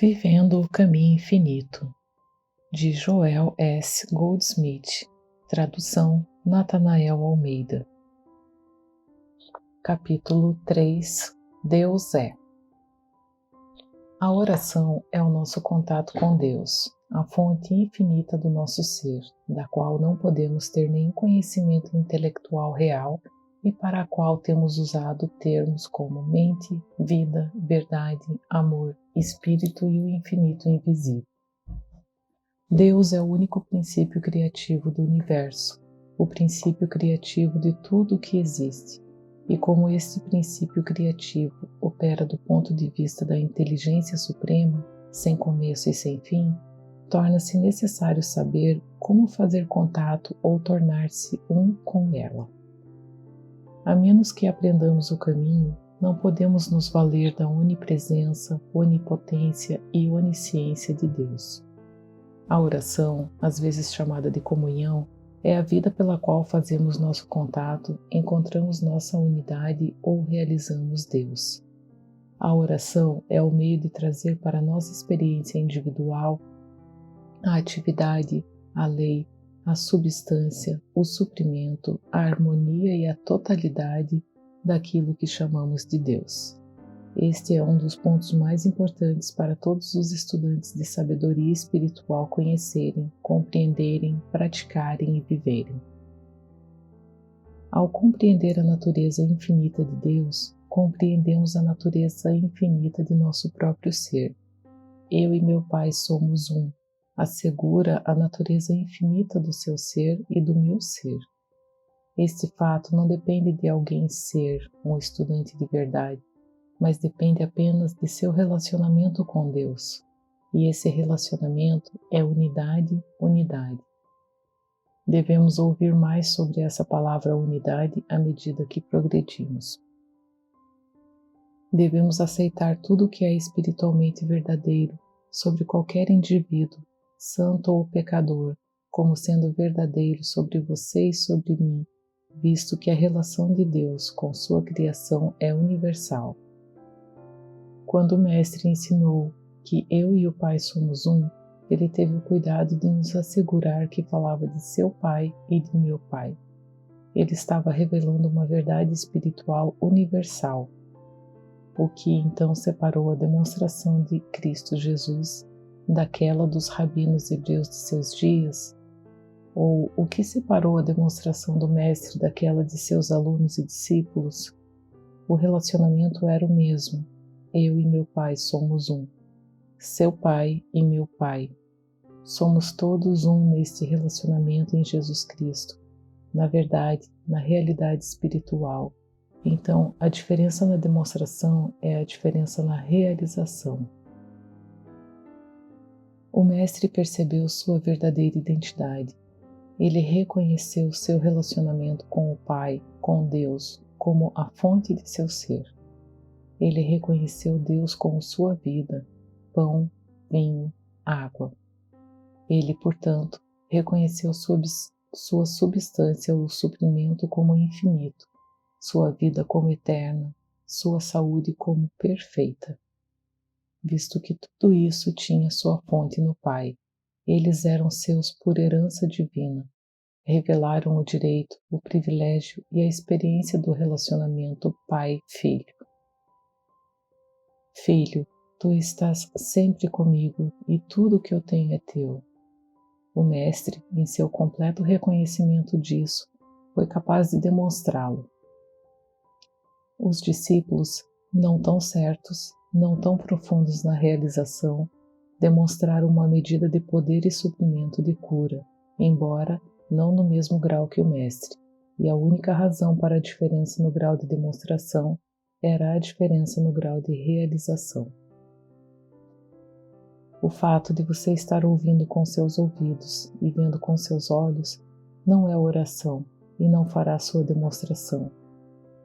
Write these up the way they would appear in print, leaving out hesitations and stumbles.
Vivendo o Caminho Infinito, de Joel S. Goldsmith, tradução Natanael Almeida. Capítulo 3. Deus é. A oração é o nosso contato com Deus, a fonte infinita do nosso ser, da qual não podemos ter nenhum conhecimento intelectual real e para a qual temos usado termos como mente, vida, verdade, amor, espírito e o infinito invisível. Deus é o único princípio criativo do universo, o princípio criativo de tudo o que existe. E como este princípio criativo opera do ponto de vista da inteligência suprema, sem começo e sem fim, torna-se necessário saber como fazer contato ou tornar-se um com ela. A menos que aprendamos o caminho, não podemos nos valer da onipresença, onipotência e onisciência de Deus. A oração, às vezes chamada de comunhão, é a vida pela qual fazemos nosso contato, encontramos nossa unidade ou realizamos Deus. A oração é o meio de trazer para a nossa experiência individual a atividade, a lei, a substância, o suprimento, a harmonia e a totalidade daquilo que chamamos de Deus. Este é um dos pontos mais importantes para todos os estudantes de sabedoria espiritual conhecerem, compreenderem, praticarem e viverem. Ao compreender a natureza infinita de Deus, compreendemos a natureza infinita de nosso próprio ser. Eu e meu Pai somos um, assegura a natureza infinita do seu ser e do meu ser. Este fato não depende de alguém ser um estudante de verdade, mas depende apenas de seu relacionamento com Deus. E esse relacionamento é unidade, unidade. Devemos ouvir mais sobre essa palavra unidade à medida que progredimos. Devemos aceitar tudo o que é espiritualmente verdadeiro sobre qualquer indivíduo, santo ou pecador, como sendo verdadeiro sobre você e sobre mim, visto que a relação de Deus com sua criação é universal. Quando o Mestre ensinou que eu e o Pai somos um, ele teve o cuidado de nos assegurar que falava de seu Pai e de meu Pai. Ele estava revelando uma verdade espiritual universal, o que então separou a demonstração de Cristo Jesus daquela dos rabinos hebreus de seus dias, ou o que separou a demonstração do Mestre daquela de seus alunos e discípulos. O relacionamento era o mesmo. Eu e meu Pai somos um. Seu Pai e meu Pai. Somos todos um neste relacionamento em Jesus Cristo, na verdade, na realidade espiritual. Então, a diferença na demonstração é a diferença na realização. O Mestre percebeu sua verdadeira identidade. Ele reconheceu seu relacionamento com o Pai, com Deus, como a fonte de seu ser. Ele reconheceu Deus como sua vida, pão, vinho, água. Ele, portanto, reconheceu sua substância ou suprimento como infinito, sua vida como eterna, sua saúde como perfeita. Visto que tudo isso tinha sua fonte no Pai, eles eram seus por herança divina, revelaram o direito, o privilégio e a experiência do relacionamento Pai-Filho. Filho, tu estás sempre comigo e tudo o que eu tenho é teu. O Mestre, em seu completo reconhecimento disso, foi capaz de demonstrá-lo. Os discípulos, não tão certos, não tão profundos na realização, demonstraram uma medida de poder e suprimento de cura, embora não no mesmo grau que o Mestre, e a única razão para a diferença no grau de demonstração era a diferença no grau de realização. O fato de você estar ouvindo com seus ouvidos e vendo com seus olhos não é oração e não fará sua demonstração,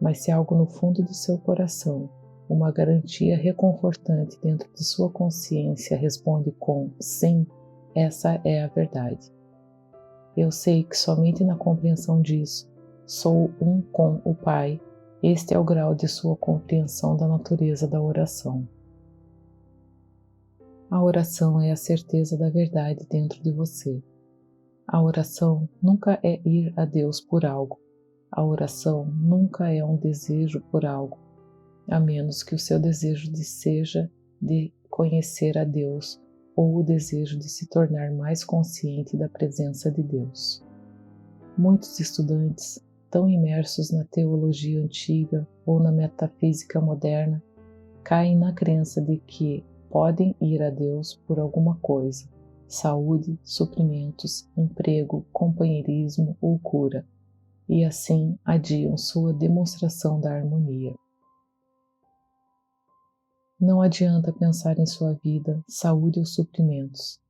mas se algo no fundo do seu coração, uma garantia reconfortante dentro de sua consciência responde com sim, essa é a verdade. Eu sei que somente na compreensão disso, sou um com o Pai. Este é o grau de sua compreensão da natureza da oração. A oração é a certeza da verdade dentro de você. A oração nunca é ir a Deus por algo. A oração nunca é um desejo por algo, a menos que o seu desejo seja de conhecer a Deus ou o desejo de se tornar mais consciente da presença de Deus. Muitos estudantes, tão imersos na teologia antiga ou na metafísica moderna, caem na crença de que podem ir a Deus por alguma coisa: saúde, suprimentos, emprego, companheirismo ou cura, e assim adiam sua demonstração da harmonia. Não adianta pensar em sua vida, saúde ou suprimentos.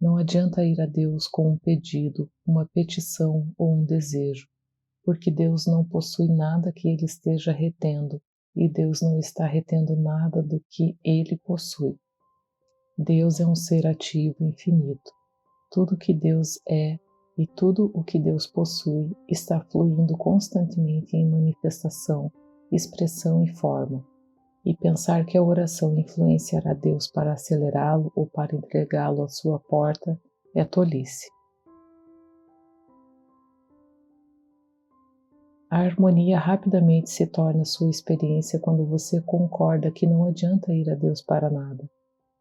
Não adianta ir a Deus com um pedido, uma petição ou um desejo, porque Deus não possui nada que Ele esteja retendo, e Deus não está retendo nada do que Ele possui. Deus é um ser ativo infinito. Tudo o que Deus é e tudo o que Deus possui está fluindo constantemente em manifestação, expressão e forma. E pensar que a oração influenciará Deus para acelerá-lo ou para entregá-lo à sua porta é tolice. A harmonia rapidamente se torna sua experiência quando você concorda que não adianta ir a Deus para nada.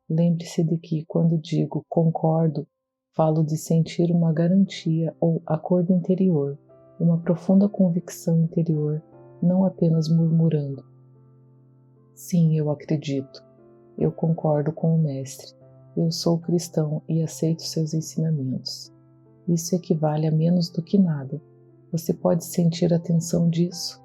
Lembre-se de que, quando digo concordo, falo de sentir uma garantia ou acordo interior, uma profunda convicção interior, não apenas murmurando. Sim, eu acredito. Eu concordo com o Mestre. Eu sou cristão e aceito seus ensinamentos. Isso equivale a menos do que nada. Você pode sentir a tensão disso?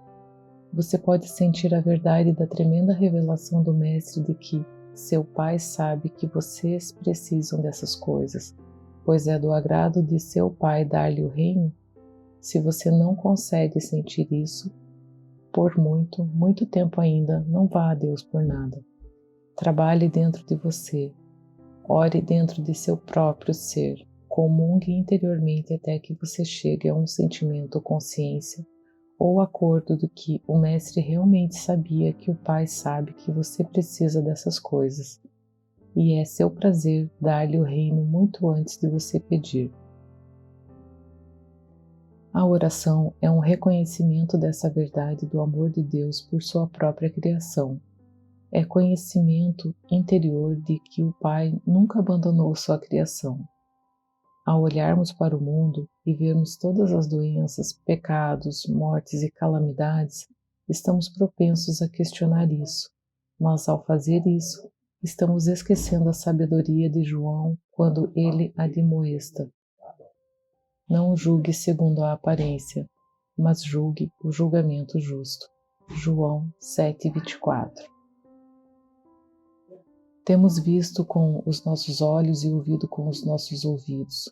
Você pode sentir a verdade da tremenda revelação do Mestre de que seu Pai sabe que vocês precisam dessas coisas, pois é do agrado de seu Pai dar-lhe o reino? Se você não consegue sentir isso, por muito, muito tempo ainda, não vá a Deus por nada. Trabalhe dentro de você. Ore dentro de seu próprio ser. Comungue interiormente até que você chegue a um sentimento ou consciência ou acordo do que o Mestre realmente sabia que o Pai sabe que você precisa dessas coisas, e é seu prazer dar-lhe o reino muito antes de você pedir. A oração é um reconhecimento dessa verdade do amor de Deus por sua própria criação. É conhecimento interior de que o Pai nunca abandonou sua criação. Ao olharmos para o mundo e vermos todas as doenças, pecados, mortes e calamidades, estamos propensos a questionar isso, mas ao fazer isso, estamos esquecendo a sabedoria de João quando ele admoesta. Não julgue segundo a aparência, mas julgue o julgamento justo. João 7:24. Temos visto com os nossos olhos e ouvido com os nossos ouvidos,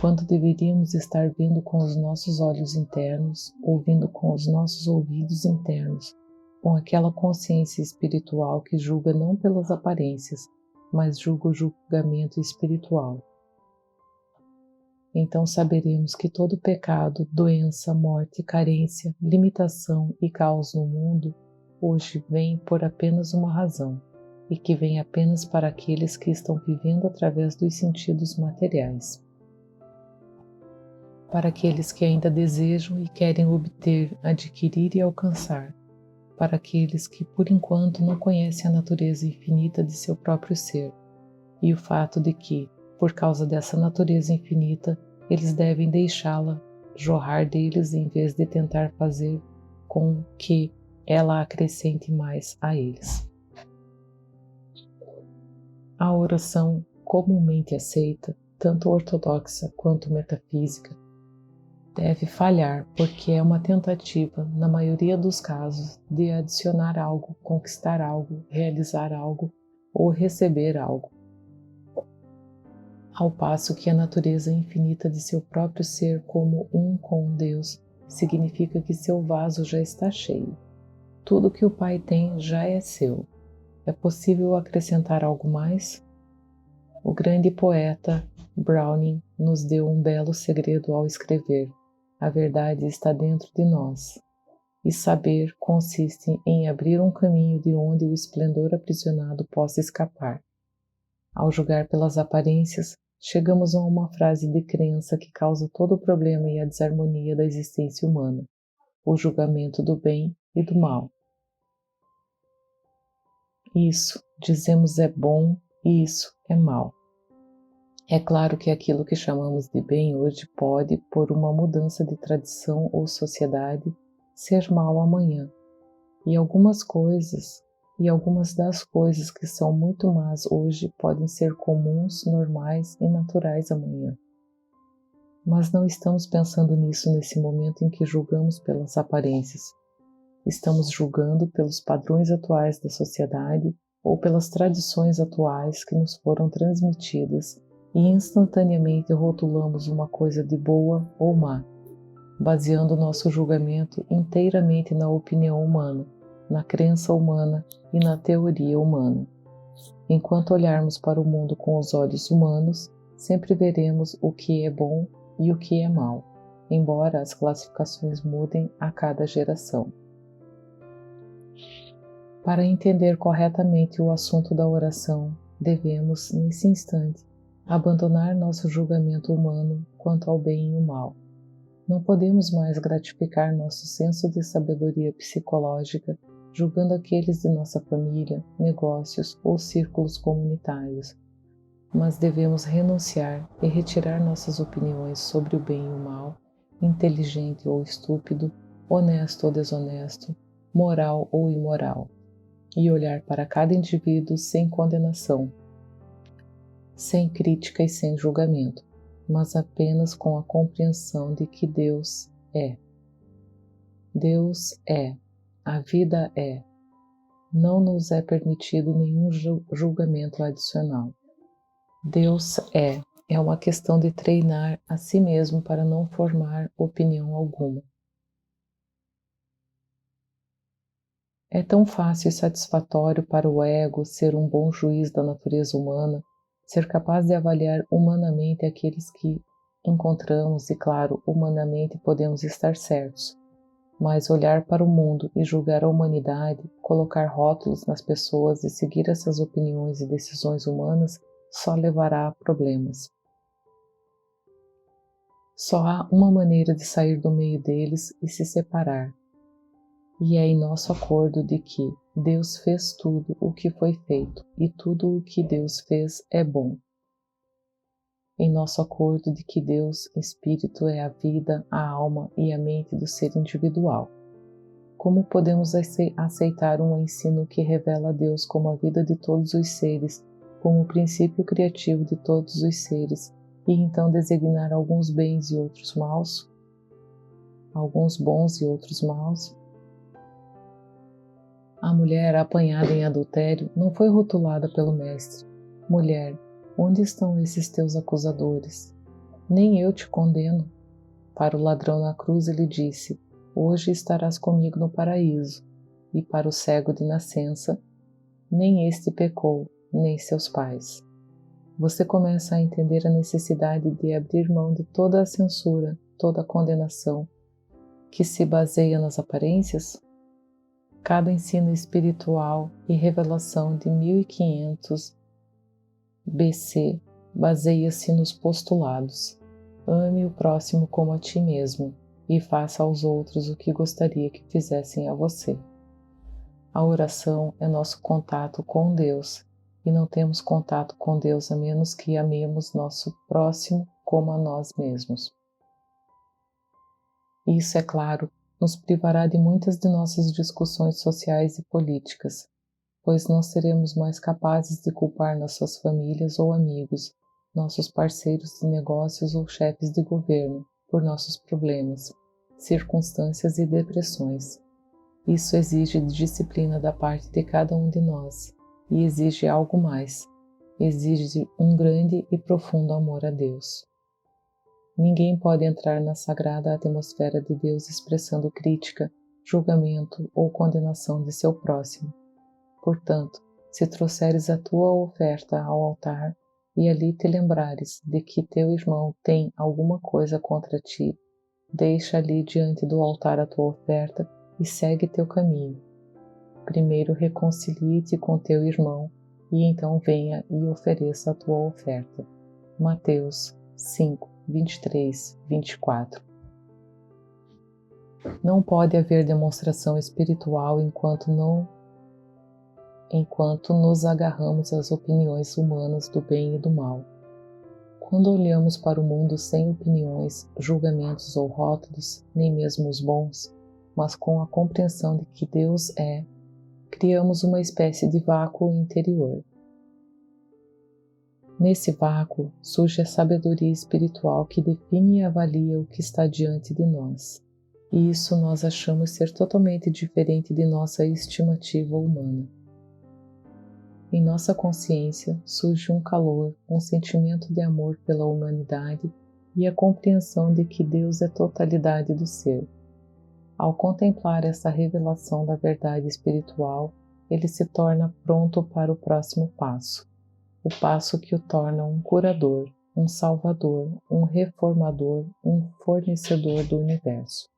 quando deveríamos estar vendo com os nossos olhos internos, ouvindo com os nossos ouvidos internos, com aquela consciência espiritual que julga não pelas aparências, mas julga o julgamento espiritual. Então saberemos que todo pecado, doença, morte, carência, limitação e caos no mundo hoje vem por apenas uma razão, e que vem apenas para aqueles que estão vivendo através dos sentidos materiais. Para aqueles que ainda desejam e querem obter, adquirir e alcançar, para aqueles que por enquanto não conhecem a natureza infinita de seu próprio ser, e o fato de que, por causa dessa natureza infinita, eles devem deixá-la jorrar deles em vez de tentar fazer com que ela acrescente mais a eles. A oração comumente aceita, tanto ortodoxa quanto metafísica, deve falhar porque é uma tentativa, na maioria dos casos, de adicionar algo, conquistar algo, realizar algo ou receber algo. Ao passo que a natureza infinita de seu próprio ser como um com Deus significa que seu vaso já está cheio. Tudo que o Pai tem já é seu. É possível acrescentar algo mais? O grande poeta Browning nos deu um belo segredo ao escrever: a verdade está dentro de nós. E saber consiste em abrir um caminho de onde o esplendor aprisionado possa escapar. Ao julgar pelas aparências, chegamos a uma frase de crença que causa todo o problema e a desarmonia da existência humana: o julgamento do bem e do mal. Isso, dizemos, é bom e isso é mal. É claro que aquilo que chamamos de bem hoje pode, por uma mudança de tradição ou sociedade, ser mal amanhã. E algumas das coisas que são muito más hoje podem ser comuns, normais e naturais amanhã. Mas não estamos pensando nisso nesse momento em que julgamos pelas aparências. Estamos julgando pelos padrões atuais da sociedade ou pelas tradições atuais que nos foram transmitidas e instantaneamente rotulamos uma coisa de boa ou má, baseando nosso julgamento inteiramente na opinião humana, na crença humana e na teoria humana. Enquanto olharmos para o mundo com os olhos humanos, sempre veremos o que é bom e o que é mal, embora as classificações mudem a cada geração. Para entender corretamente o assunto da oração, devemos, nesse instante, abandonar nosso julgamento humano quanto ao bem e o mal. Não podemos mais gratificar nosso senso de sabedoria psicológica julgando aqueles de nossa família, negócios ou círculos comunitários, mas devemos renunciar e retirar nossas opiniões sobre o bem e o mal, inteligente ou estúpido, honesto ou desonesto, moral ou imoral, e olhar para cada indivíduo sem condenação, sem crítica e sem julgamento, mas apenas com a compreensão de que Deus é. Deus é. A vida é. Não nos é permitido nenhum julgamento adicional. Deus é. É uma questão de treinar a si mesmo para não formar opinião alguma. É tão fácil e satisfatório para o ego ser um bom juiz da natureza humana, ser capaz de avaliar humanamente aqueles que encontramos e, claro, humanamente podemos estar certos. Mas olhar para o mundo e julgar a humanidade, colocar rótulos nas pessoas e seguir essas opiniões e decisões humanas só levará a problemas. Só há uma maneira de sair do meio deles e se separar. E é em nosso acordo de que Deus fez tudo o que foi feito e tudo o que Deus fez é bom. Em nosso acordo de que Deus, Espírito, é a vida, a alma e a mente do ser individual. Como podemos aceitar um ensino que revela a Deus como a vida de todos os seres, como o princípio criativo de todos os seres, e então designar alguns bens e outros maus? Alguns bons e outros maus? A mulher apanhada em adultério não foi rotulada pelo mestre: mulher, onde estão esses teus acusadores? Nem eu te condeno. Para o ladrão na cruz ele disse: hoje estarás comigo no paraíso. E para o cego de nascença, nem este pecou, nem seus pais. Você começa a entender a necessidade de abrir mão de toda a censura, toda a condenação, que se baseia nas aparências? Cada ensino espiritual e revelação de 1500 BC baseia-se nos postulados: ame o próximo como a ti mesmo e faça aos outros o que gostaria que fizessem a você. A oração é nosso contato com Deus e não temos contato com Deus a menos que amemos nosso próximo como a nós mesmos. Isso, é claro, nos privará de muitas de nossas discussões sociais e políticas, pois não seremos mais capazes de culpar nossas famílias ou amigos, nossos parceiros de negócios ou chefes de governo por nossos problemas, circunstâncias e depressões. Isso exige disciplina da parte de cada um de nós e exige algo mais. Exige um grande e profundo amor a Deus. Ninguém pode entrar na sagrada atmosfera de Deus expressando crítica, julgamento ou condenação de seu próximo. Portanto, se trouxeres a tua oferta ao altar e ali te lembrares de que teu irmão tem alguma coisa contra ti, deixa ali diante do altar a tua oferta e segue teu caminho. Primeiro reconcilie-te com teu irmão e então venha e ofereça a tua oferta. Mateus 5, 23, 24. Não pode haver demonstração espiritual enquanto nos agarramos às opiniões humanas do bem e do mal. Quando olhamos para o mundo sem opiniões, julgamentos ou rótulos, nem mesmo os bons, mas com a compreensão de que Deus é, criamos uma espécie de vácuo interior. Nesse vácuo surge a sabedoria espiritual que define e avalia o que está diante de nós. E isso nós achamos ser totalmente diferente de nossa estimativa humana. Em nossa consciência surge um calor, um sentimento de amor pela humanidade e a compreensão de que Deus é totalidade do ser. Ao contemplar essa revelação da verdade espiritual, ele se torna pronto para o próximo passo, o passo que o torna um curador, um salvador, um reformador, um fornecedor do universo.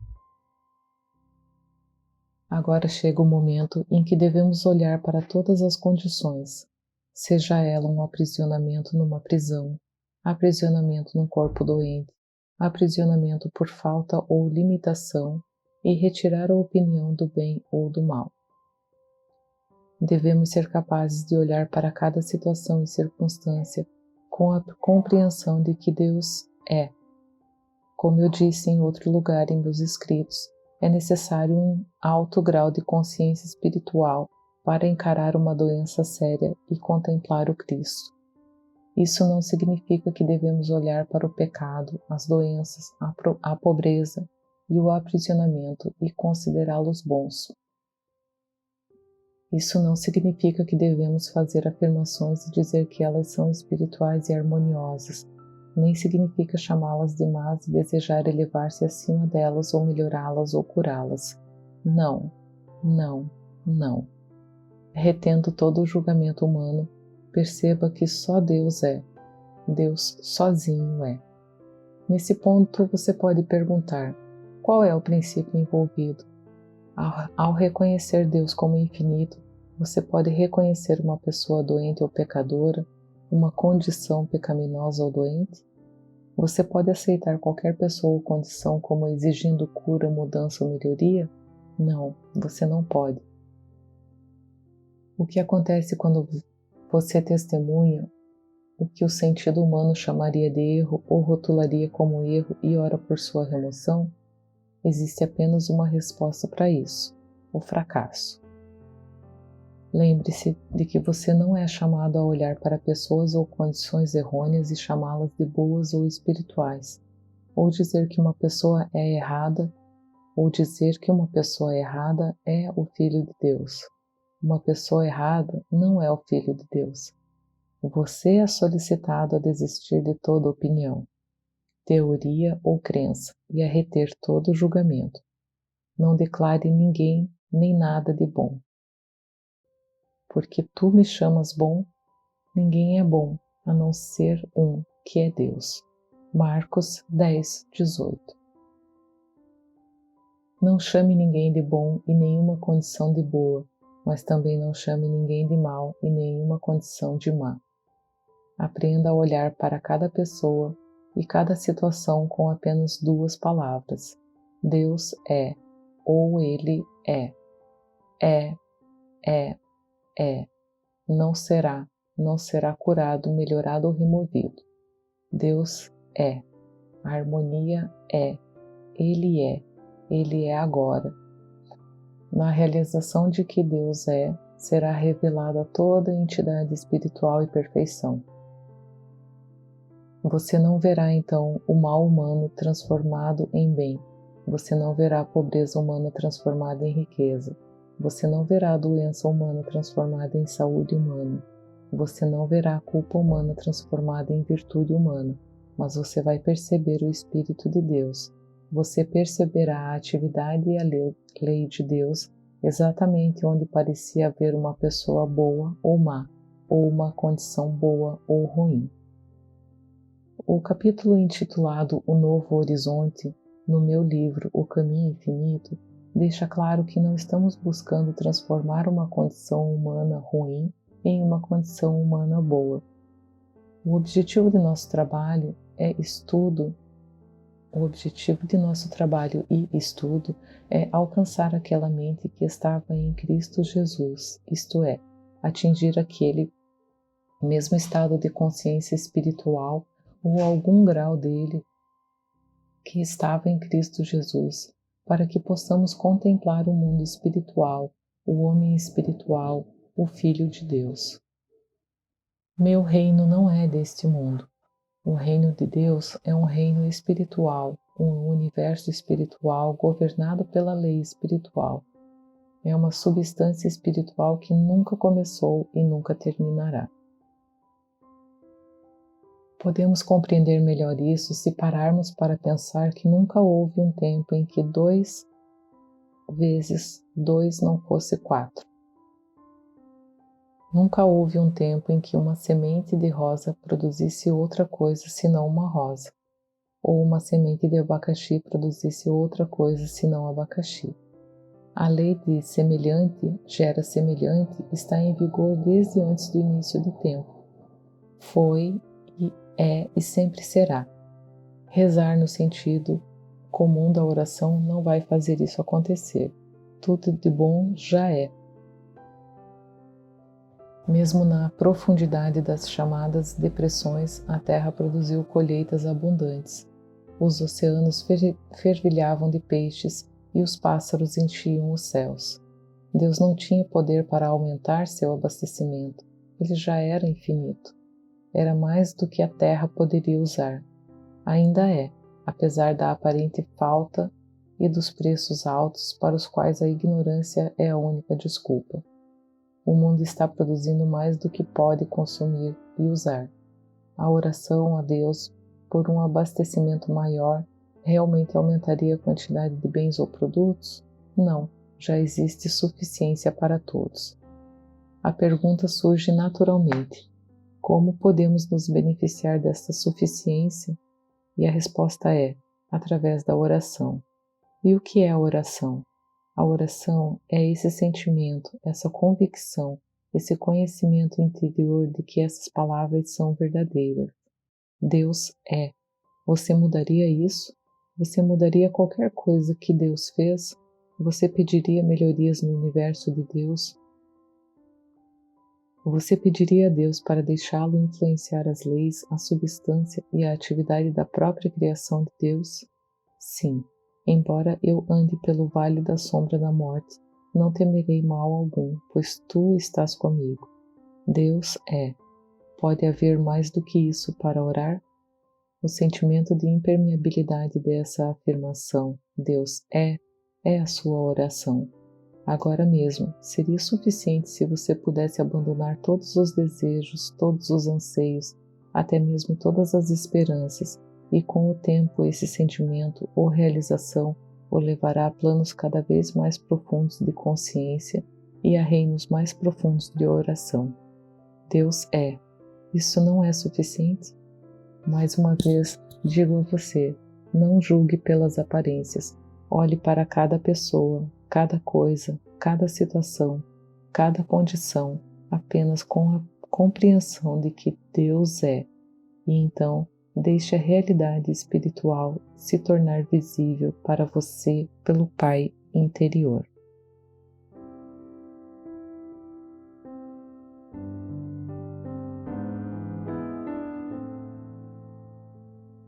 Agora chega o momento em que devemos olhar para todas as condições, seja ela um aprisionamento numa prisão, aprisionamento num corpo doente, aprisionamento por falta ou limitação, e retirar a opinião do bem ou do mal. Devemos ser capazes de olhar para cada situação e circunstância com a compreensão de que Deus é. Como eu disse em outro lugar em meus escritos, é necessário um alto grau de consciência espiritual para encarar uma doença séria e contemplar o Cristo. Isso não significa que devemos olhar para o pecado, as doenças, a pobreza e o aprisionamento e considerá-los bons. Isso não significa que devemos fazer afirmações e dizer que elas são espirituais e harmoniosas, nem significa chamá-las de más e desejar elevar-se acima delas ou melhorá-las ou curá-las. Não, não, não. Retendo todo o julgamento humano, perceba que só Deus é. Deus sozinho é. Nesse ponto você pode perguntar, qual é o princípio envolvido? Ao reconhecer Deus como infinito, você pode reconhecer uma pessoa doente ou pecadora, uma condição pecaminosa ou doente? Você pode aceitar qualquer pessoa ou condição como exigindo cura, mudança ou melhoria? Não, você não pode. O que acontece quando você testemunha o que o sentido humano chamaria de erro ou rotularia como erro e ora por sua remoção? Existe apenas uma resposta para isso: o fracasso. Lembre-se de que você não é chamado a olhar para pessoas ou condições errôneas e chamá-las de boas ou espirituais, ou dizer que uma pessoa é errada, é o Filho de Deus. Uma pessoa errada não é o Filho de Deus. Você é solicitado a desistir de toda opinião, teoria ou crença e a reter todo julgamento. Não declare ninguém nem nada de bom. Porque tu me chamas bom, ninguém é bom, a não ser um, que é Deus. Marcos 10, 18. Não chame ninguém de bom e nenhuma condição de boa, mas também não chame ninguém de mal e nenhuma condição de má. Aprenda a olhar para cada pessoa e cada situação com apenas duas palavras. Deus é, ou Ele é. É. Não será curado, melhorado ou removido. Deus é. A harmonia é. Ele é agora. Na realização de que Deus é, será revelada toda a entidade espiritual e perfeição. Você não verá então o mal humano transformado em bem. Você não verá a pobreza humana transformada em riqueza. Você não verá a doença humana transformada em saúde humana. Você não verá a culpa humana transformada em virtude humana, mas você vai perceber o Espírito de Deus. Você perceberá a atividade e a lei de Deus exatamente onde parecia haver uma pessoa boa ou má, ou uma condição boa ou ruim. O capítulo intitulado O Novo Horizonte, no meu livro O Caminho Infinito, deixa claro que não estamos buscando transformar uma condição humana ruim em uma condição humana boa. O objetivo de nosso trabalho e estudo é alcançar aquela mente que estava em Cristo Jesus, isto é, atingir aquele mesmo estado de consciência espiritual ou algum grau dele que estava em Cristo Jesus, para que possamos contemplar o mundo espiritual, o homem espiritual, o Filho de Deus. Meu reino não é deste mundo. O reino de Deus é um reino espiritual, um universo espiritual governado pela lei espiritual. É uma substância espiritual que nunca começou e nunca terminará. Podemos compreender melhor isso se pararmos para pensar que nunca houve um tempo em que 2 vezes 2 não fosse 4. Nunca houve um tempo em que uma semente de rosa produzisse outra coisa senão uma rosa, ou uma semente de abacaxi produzisse outra coisa senão abacaxi. A lei de semelhante gera semelhante está em vigor desde antes do início do tempo. Foi e é e sempre será. Rezar no sentido comum da oração não vai fazer isso acontecer. Tudo de bom já é. Mesmo na profundidade das chamadas depressões, a terra produziu colheitas abundantes. Os oceanos fervilhavam de peixes e os pássaros enchiam os céus. Deus não tinha poder para aumentar seu abastecimento. Ele já era infinito. Era mais do que a terra poderia usar. Ainda é, apesar da aparente falta e dos preços altos para os quais a ignorância é a única desculpa. O mundo está produzindo mais do que pode consumir e usar. A oração a Deus por um abastecimento maior realmente aumentaria a quantidade de bens ou produtos? Não, já existe suficiência para todos. A pergunta surge naturalmente: como podemos nos beneficiar desta suficiência? E a resposta é: através da oração. E o que é a oração? A oração é esse sentimento, essa convicção, esse conhecimento interior de que essas palavras são verdadeiras. Deus é. Você mudaria isso? Você mudaria qualquer coisa que Deus fez? Você pediria melhorias no universo de Deus? Você pediria a Deus para deixá-lo influenciar as leis, a substância e a atividade da própria criação de Deus? Sim. Embora eu ande pelo vale da sombra da morte, não temerei mal algum, pois tu estás comigo. Deus é. Pode haver mais do que isso para orar? O sentimento de impermeabilidade dessa afirmação, Deus é a sua oração. Agora mesmo, seria suficiente se você pudesse abandonar todos os desejos, todos os anseios, até mesmo todas as esperanças, e com o tempo esse sentimento ou realização o levará a planos cada vez mais profundos de consciência e a reinos mais profundos de oração. Deus é. Isso não é suficiente? Mais uma vez, digo a você, não julgue pelas aparências. Olhe para cada pessoa, cada coisa, cada situação, cada condição, apenas com a compreensão de que Deus é. E então, deixe a realidade espiritual se tornar visível para você pelo Pai interior.